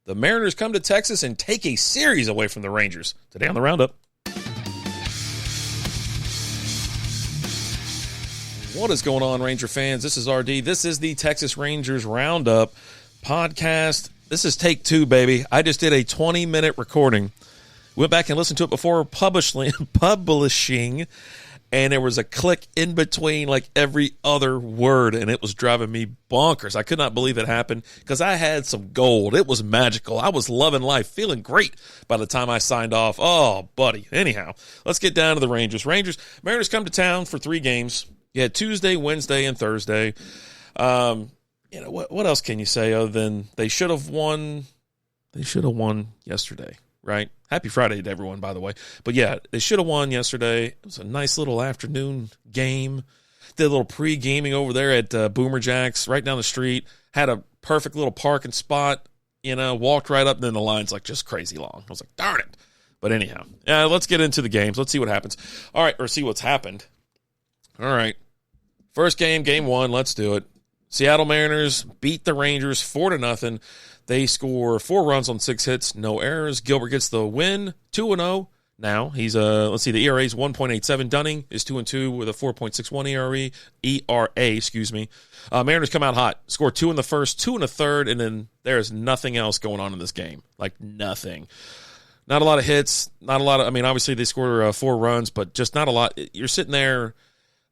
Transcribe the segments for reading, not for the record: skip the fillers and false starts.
The Mariners come to Texas and take a series away from the Rangers. Today on the Roundup. What is going on, Ranger fans? This is RD. This is the Texas Rangers Roundup podcast. This is take 2, baby. I just did a 20-minute recording. Went back and listened to it before publishing, and there was a click in between like every other word, and it was driving me bonkers. I could not believe it happened because I had some gold. It was magical. I was loving life, feeling great by the time I signed off. Oh, buddy. Anyhow, let's get down to the Rangers. Mariners come to town for 3 games. You had Tuesday, Wednesday, and Thursday. What else can you say other than they should have won? They should have won yesterday, right? Happy Friday to everyone, by the way. But yeah, they should have won yesterday. It was a nice little afternoon game. Did a little pre-gaming over there at Boomer Jack's right down the street. Had a perfect little parking spot. Walked right up, and then the line's like just crazy long. I was like, darn it. But anyhow, let's get into the games. Let's see what happens. All right, or see what's happened. All right. First game, game 1. Let's do it. Seattle Mariners beat the Rangers 4-0. They score 4 runs on 6 hits, no errors. Gilbert gets the win, 2-0. Now he's the ERA is 1.87. Dunning is 2-2 with a 4.61 ERA. Mariners come out hot, score 2 in the first, 2 in the third, and then there's nothing else going on in this game, like nothing. Not a lot of hits, not a lot of. Obviously they score 4 runs, but just not a lot. You're sitting there.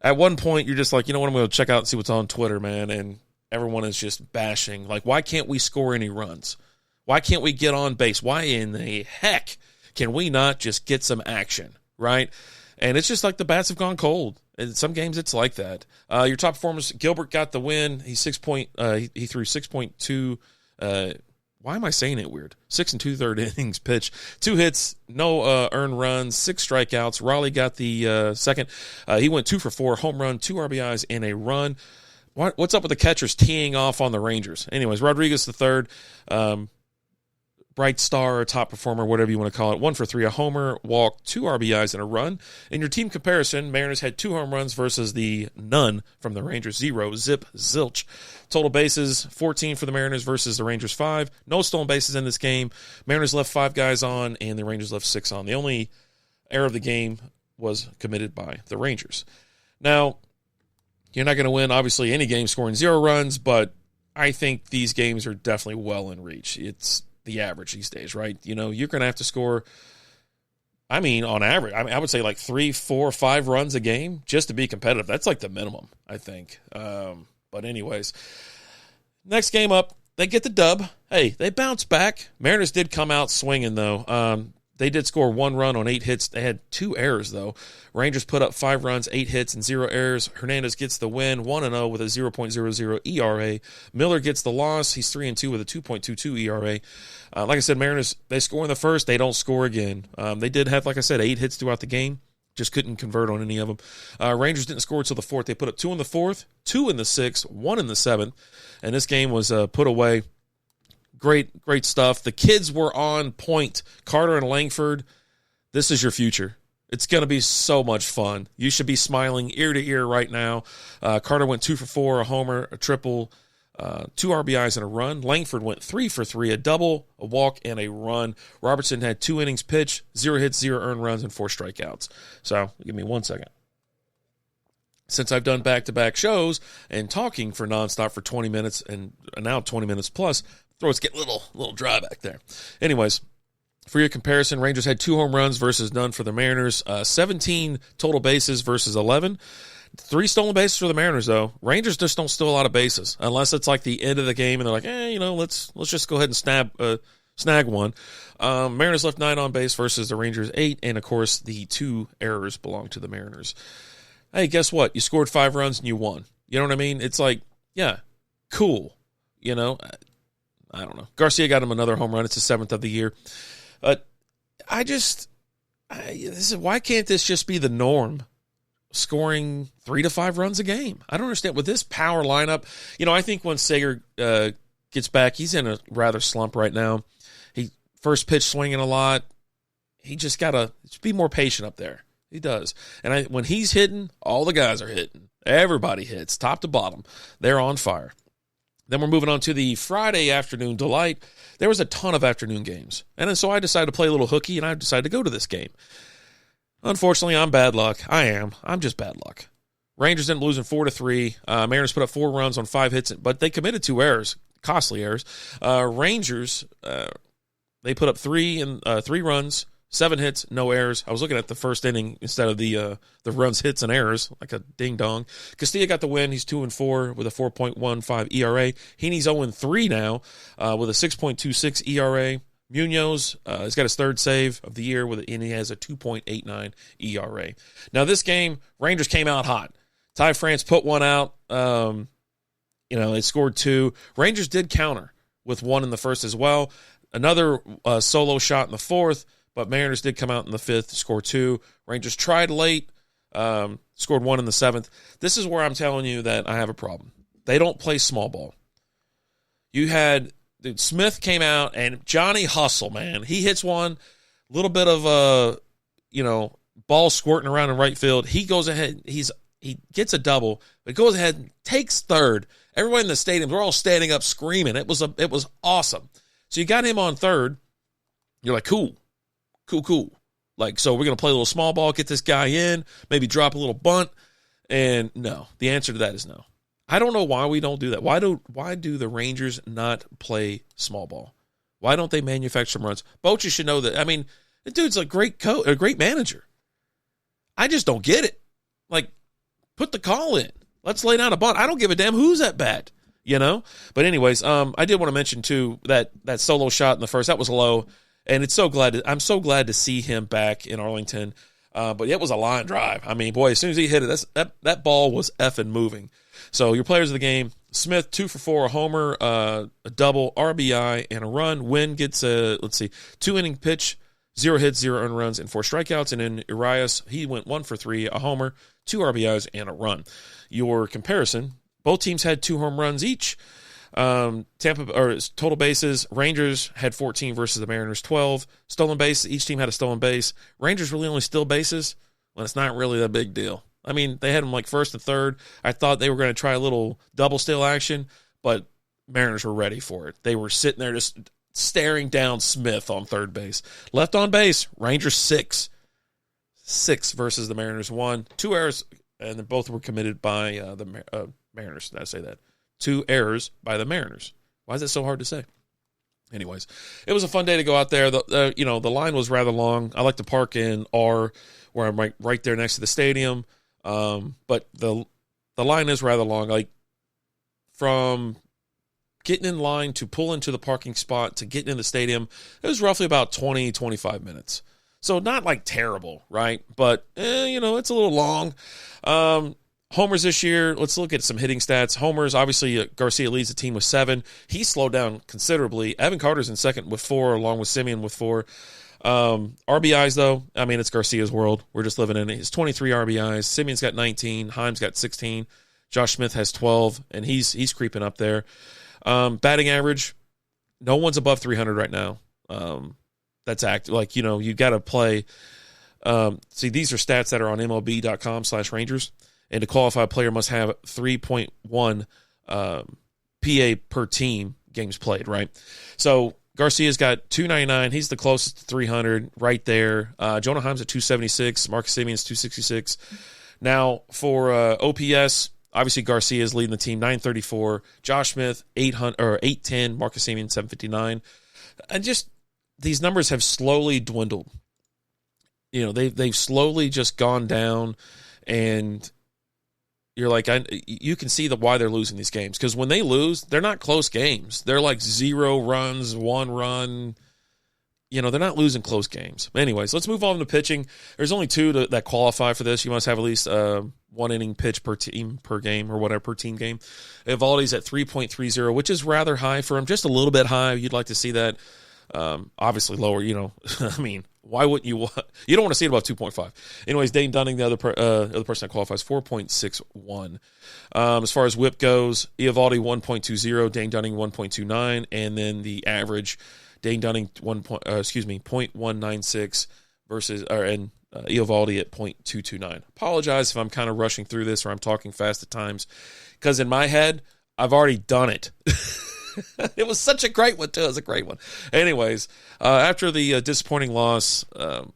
At one point, you're just like, you know what, I'm going to check out and see what's on Twitter, man, and everyone is just bashing. Like, why can't we score any runs? Why can't we get on base? Why in the heck can we not just get some action, right? And it's just like the bats have gone cold. In some games, it's like that. Your top performers, Gilbert got the win. He threw 6.2. Why am I saying it weird? 6 2/3 innings pitched, 2 hits, no earned runs, 6 strikeouts. Raleigh got the second. He went 2 for 4, home run, 2 RBIs, and a run. What's up with the catchers teeing off on the Rangers? Anyways, Rodriguez the third. Bright star, top performer, whatever you want to call it. 1 for 3, a homer, walk, 2 RBIs, and a run. In your team comparison, Mariners had 2 home runs versus the none from the Rangers, 0, zip, zilch. Total bases, 14 for the Mariners versus the Rangers, 5. No stolen bases in this game. Mariners left 5 guys on, and the Rangers left 6 on. The only error of the game was committed by the Rangers. Now, you're not going to win, obviously, any game scoring 0 runs, but I think these games are definitely well in reach. It's the average these days, right? You're going to have to score, on average, I would say like 3, 4, 5 runs a game just to be competitive. That's like the minimum, I think. But anyways, next game up, they get the dub. Hey, they bounce back. Mariners did come out swinging, though. They did score 1 run on 8 hits. They had 2 errors, though. Rangers put up 5 runs, 8 hits, and 0 errors. Hernandez gets the win, 1-0 with a 0.00 ERA. Miller gets the loss. He's 3-2 with a 2.22 ERA. Like I said, Mariners, they score in the first. They don't score again. They did have, like I said, 8 hits throughout the game. Just couldn't convert on any of them. Rangers didn't score until the 4th. They put up 2 in the 4th, 2 in the 6th, 1 in the 7th. And this game was put away. Great stuff. The kids were on point. Carter and Langford, this is your future. It's going to be so much fun. You should be smiling ear to ear right now. Carter went 2 for 4, a homer, a triple, 2 RBIs and a run. Langford went 3 for 3, a double, a walk, and a run. Robertson had 2 innings pitched, 0 hits, 0 earned runs, and 4 strikeouts. So give me 1 second. Since I've done back-to-back shows and talking for nonstop for 20 minutes and now 20 minutes plus, throats get a little dry back there. Anyways, for your comparison, Rangers had 2 home runs versus none for the Mariners. 17 total bases versus 11. 3 stolen bases for the Mariners, though. Rangers just don't steal a lot of bases unless it's like the end of the game and they're like, let's just go ahead and snag one. Mariners left 9 on base versus the Rangers 8, and of course the 2 errors belong to the Mariners. Hey, guess what? You scored 5 runs and you won. You know what I mean? It's like, yeah, cool. I don't know. Garcia got him another home run. It's his 7th of the year. Why can't this just be the norm? Scoring 3 to 5 runs a game. I don't understand. With this power lineup, I think when Sager gets back, he's in a rather slump right now. He first pitch swinging a lot. He just got to be more patient up there. He does. And when he's hitting, all the guys are hitting. Everybody hits, top to bottom. They're on fire. Then we're moving on to the Friday afternoon delight. There was a ton of afternoon games. And then so I decided to play a little hooky, and I decided to go to this game. Unfortunately, I'm bad luck. I'm just bad luck. Rangers ended up losing 4-3. Mariners put up 4 runs on 5 hits, but they committed 2 errors, costly errors. Rangers, they put up 3 runs, 7 hits, no errors. I was looking at the first inning instead of the runs, hits, and errors, like a ding-dong. Castilla got the win. He's 2-4 with a 4.15 ERA. Heaney's 0-3 now with a 6.26 ERA. Munoz has got his 3rd save of the year, and he has a 2.89 ERA. Now, this game, Rangers came out hot. Ty France put one out. They scored 2. Rangers did counter with 1 in the first as well. Another solo shot in the 4th. But Mariners did come out in the 5th, score 2. Rangers tried late, scored 1 in the 7th. This is where I'm telling you that I have a problem. They don't play small ball. Smith came out, and Johnny Hustle, man. He hits one, little bit of ball squirting around in right field. He goes ahead, he gets a double, but goes ahead and takes 3rd. Everyone in the stadium, we're all standing up screaming. It was awesome. So you got him on 3rd. You're like, cool. Like, so we're going to play a little small ball, get this guy in, maybe drop a little bunt. And no, the answer to that is no. I don't know why we don't do that. Why do the Rangers not play small ball? Why don't they manufacture some runs? Bochy should know that. I mean, the dude's a great coach, a great manager. I just don't get it. Like, put the call in. Let's lay down a bunt. I don't give a damn who's at bat, But anyways, I did want to mention, too, that solo shot in the first, that was low. And I'm so glad to see him back in Arlington. But it was a line drive. I mean, boy, as soon as he hit it, that ball was effing moving. So your players of the game: Smith 2 for 4, a homer, a double, RBI, and a run. Wynn gets 2-inning pitch, 0 hits, 0 earned runs, and 4 strikeouts. And then Urias, he went 1 for 3, a homer, 2 RBIs, and a run. Your comparison: both teams had 2 home runs each. Total bases, Rangers had 14 versus the Mariners 12. Stolen base, each team had a stolen base. Rangers really only steal bases when it's not really a big deal. I mean, they had them like 1st and 3rd. I thought they were going to try a little double steal action, but Mariners were ready for it. They were sitting there just staring down Smith on 3rd base. Left on base, Rangers 6 versus the Mariners 1. 2 errors, and then both were committed by the Mariners. Did I say that? 2 errors by the Mariners. Why is it so hard to say? Anyways, it was a fun day to go out there. The line was rather long. I like to park in R, where I'm right there next to the stadium. But the line is rather long. Like, from getting in line to pull into the parking spot to getting in the stadium, it was roughly about 20, 25 minutes. So not like terrible, right? But, it's a little long. Homers this year, let's look at some hitting stats. Homers, obviously, Garcia leads the team with 7. He slowed down considerably. Evan Carter's in second with 4, along with Simeon with 4. RBIs, though, I mean, it's Garcia's world. We're just living in it. It's 23 RBIs. Simeon's got 19. Heim's got 16. Josh Smith has 12, and he's creeping up there. Batting average, no one's above 300 right now. That's active. Like, you got to play. See, these are stats that are on MLB.com/Rangers. And to qualify, a player must have 3.1 PA per team games played, right? So Garcia's got 299. He's the closest to 300 right there. Jonah Heim's at 276. Marcus Simeon's 266. Now, for OPS, obviously Garcia is leading the team, 934. Josh Smith, 810. Marcus Simeon, 759. And just these numbers have slowly dwindled. They've slowly just gone down, and you're like, you can see why they're losing these games. Because when they lose, they're not close games. They're like 0 runs, 1 run. They're not losing close games. Anyways, let's move on to pitching. There's only 2 that qualify for this. You must have at least 1 inning pitch per team per game, or whatever, per team game. Evaldi's at 3.30, which is rather high for him. Just a little bit high. You'd like to see that. Obviously lower, I mean, why wouldn't you you don't want to see it above 2.5. Anyways, Dane Dunning, the other person that qualifies, 4.61. As far as whip goes, Eovaldi 1.20, Dane Dunning 1.29, and then the average, Dane Dunning 0.196 and Eovaldi at 0.229. Apologize if I'm kind of rushing through this or I'm talking fast at times, because in my head, I've already done it. It was such a great one, too. It was a great one. Anyways, after the disappointing loss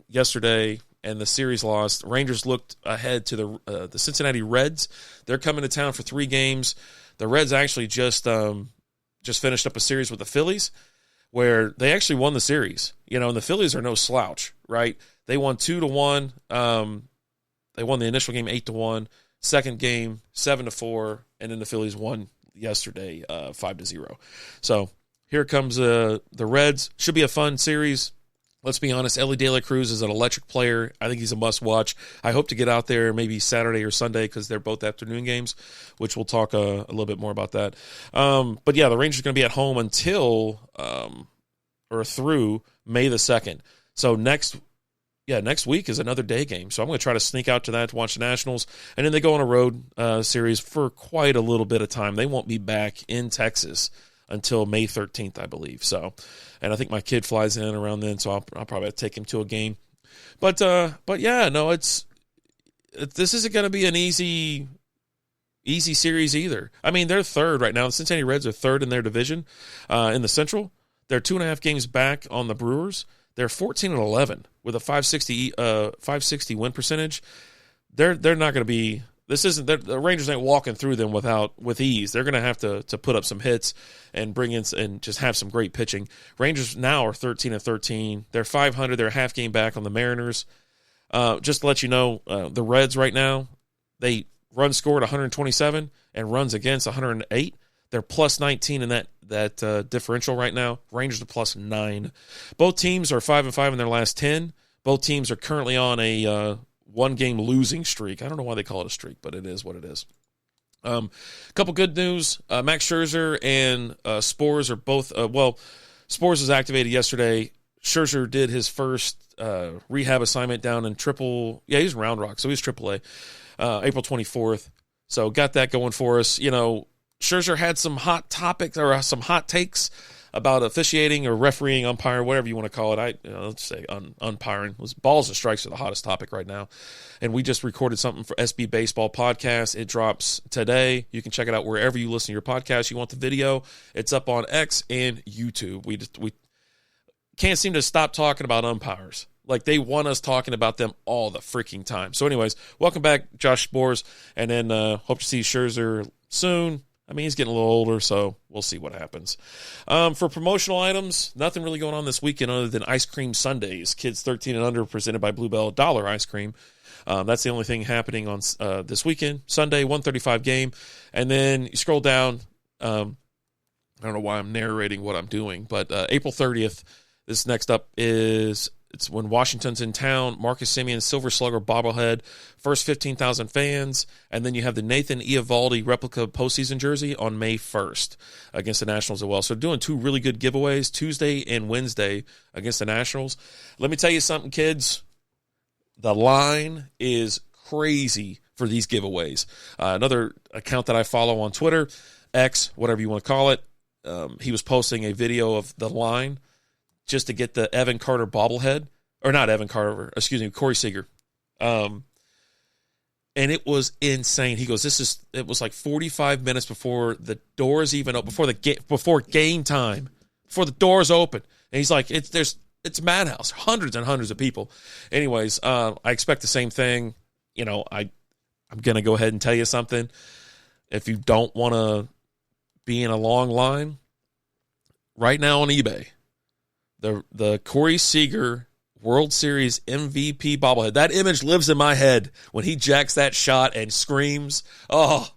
yesterday and the series loss, Rangers looked ahead to the Cincinnati Reds. They're coming to town for 3 games. The Reds actually just finished up a series with the Phillies where they actually won the series. And the Phillies are no slouch, right? They won 2-1. They won the initial game 8-1, second game 7-4, and then the Phillies won yesterday 5-0. So here comes the Reds. Should be a fun series. Let's be honest, Ellie De La Cruz is an electric player. I think he's a must-watch. I hope to get out there maybe Saturday or Sunday because they're both afternoon games, which we'll talk a little bit more about that. But, yeah, the Rangers are going to be at home until or through May the 2nd. So next week is another day game. So I'm going to try to sneak out to that to watch the Nationals. And then they go on a road series for quite a little bit of time. They won't be back in Texas until May 13th, I believe. So, and I think my kid flies in around then, so I'll probably have to take him to a game. But yeah, no, this isn't going to be an easy series either. I mean, they're third right now. The Cincinnati Reds are third in their division in the Central. They're 2.5 games back on the Brewers. They're 14-11 with a 560 win percentage. They're not going to be. The Rangers ain't walking through them with ease. They're going to have to put up some hits and bring in and just have some great pitching. Rangers now are 13-13. They're 500. They're a half game back on the Mariners. Just to let you know, the Reds right now, they runs scored 127 and runs against 108. They're plus 19 in that differential right now. Rangers are plus 9. Both teams are 5-5 in their last 10. Both teams are currently on a one-game losing streak. I don't know why they call it a streak, but it is what it is. Couple good news. Max Scherzer and Spores are both Spores was activated yesterday. Scherzer did his first rehab assignment down in he's Round Rock, so he's AAA, April 24th. So got that going for us. Scherzer had some hot topics or some hot takes about officiating or refereeing, umpiring, whatever you want to call it. Let's say umpiring. Balls and strikes are the hottest topic right now. And we just recorded something for SB Baseball Podcast. It drops today. You can check it out wherever you listen to your podcast. You want the video, it's up on X and YouTube. We can't seem to stop talking about umpires. Like, they want us talking about them all the freaking time. So anyways, welcome back, Josh Spores. And then hope to see Scherzer soon. I mean, he's getting a little older, so we'll see what happens. For promotional items, nothing really going on this weekend other than Ice Cream Sundays. Kids 13 and under presented by Bluebell Dollar Ice Cream. That's the only thing happening on this weekend. Sunday, 1:35 game. And then you scroll down. I don't know why I'm narrating what I'm doing, but April 30th, this next up it's when Washington's in town. Marcus Semien Silver Slugger bobblehead, first 15,000 fans, and then you have the Nathan Eovaldi replica postseason jersey on May 1st against the Nationals as well. So doing 2 really good giveaways, Tuesday and Wednesday against the Nationals. Let me tell you something, kids. The line is crazy for these giveaways. Another account that I follow on Twitter, X, whatever you want to call it, he was posting a video of the line just to get the Evan Carter bobblehead, or not Evan Carter, excuse me, Corey Seager. And it was insane. He goes, it was like 45 minutes before the doors even open, before game time, before the doors open. And he's like, it's madhouse, hundreds and hundreds of people. Anyways, I expect the same thing. I'm going to go ahead and tell you something. If you don't want to be in a long line, right now on eBay, the Corey Seager World Series MVP bobblehead. That image lives in my head when he jacks that shot and screams. Oh,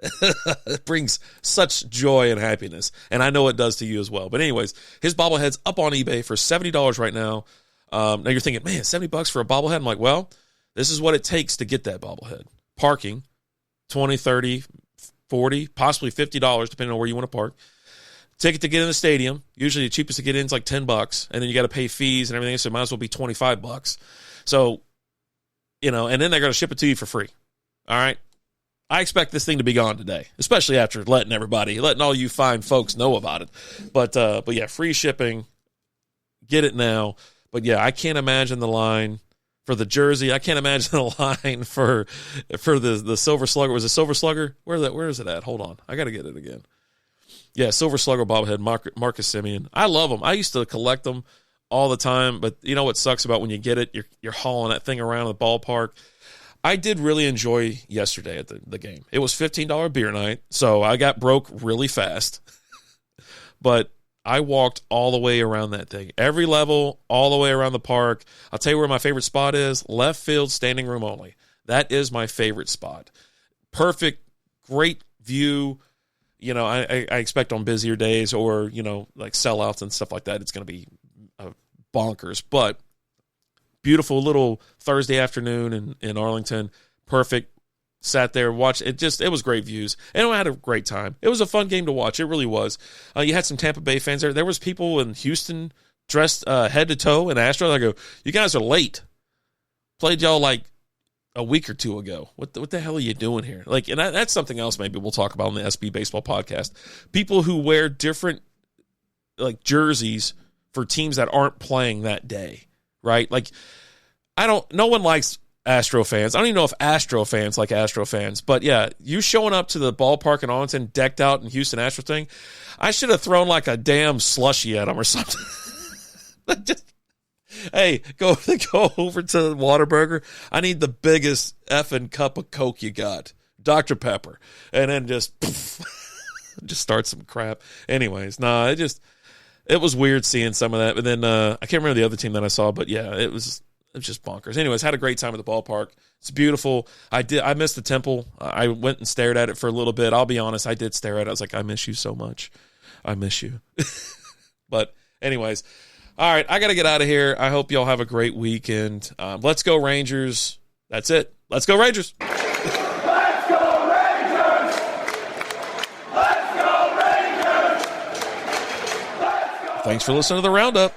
it brings such joy and happiness. And I know it does to you as well. But anyways, his bobblehead's up on eBay for $70 right now. Now you're thinking, man, $70 for a bobblehead? I'm like, well, this is what it takes to get that bobblehead. Parking, $20, $30, $40, possibly $50, depending on where you want to park. Ticket to get in the stadium. Usually the cheapest to get in is like $10, and then you got to pay fees and everything, so it might as well be $25. So, and then they're going to ship it to you for free. All right? I expect this thing to be gone today, especially after letting all you fine folks know about it. But yeah, free shipping. Get it now. But yeah, I can't imagine the line for the jersey. I can't imagine a line for the Silver Slugger. Was it Silver Slugger? Where is it at? Hold on. I got to get it again. Yeah, Silver Slugger bobblehead, Marcus Semien. I love them. I used to collect them all the time, but you know what sucks about when you get it? You're hauling that thing around the ballpark. I did really enjoy yesterday at the game. It was $15 beer night, so I got broke really fast. But I walked all the way around that thing. Every level, all the way around the park. I'll tell you where my favorite spot is. Left field, standing room only. That is my favorite spot. Perfect, great view. You know, I expect on busier days or, you know, like sellouts and stuff like that, it's going to be bonkers. But beautiful little Thursday afternoon in Arlington. Perfect. Sat there, watched it. It was great views, and I had a great time. It was a fun game to watch. It really was. You had some Tampa Bay fans there. There was people in Houston dressed head to toe in Astros. I go, you guys are late. Played y'all like a week or two ago. What the hell are you doing here? Like, and that's something else maybe we'll talk about on the SB Baseball podcast. People who wear different like jerseys for teams that aren't playing that day, right? Like, no one likes Astro fans. I don't even know if Astro fans like Astro fans, but yeah, you showing up to the ballpark in Arlington decked out in Houston Astro thing, I should have thrown like a damn slushy at them or something. Hey, go over to Whataburger. I need the biggest effing cup of Coke you got, Dr. Pepper, and then just start some crap. Anyways, it was weird seeing some of that, but then I can't remember the other team that I saw, but yeah, it was just bonkers. Anyways, had a great time at the ballpark. It's beautiful. I missed the temple. I went and stared at it for a little bit. I'll be honest, I did stare at it. I was like, I miss you so much. I miss you. But anyways, all right, I got to get out of here. I hope y'all have a great weekend. Let's go Rangers. That's it. Let's go Rangers. Let's go Rangers! Let's go Rangers! Let's go! Thanks for listening to the Roundup.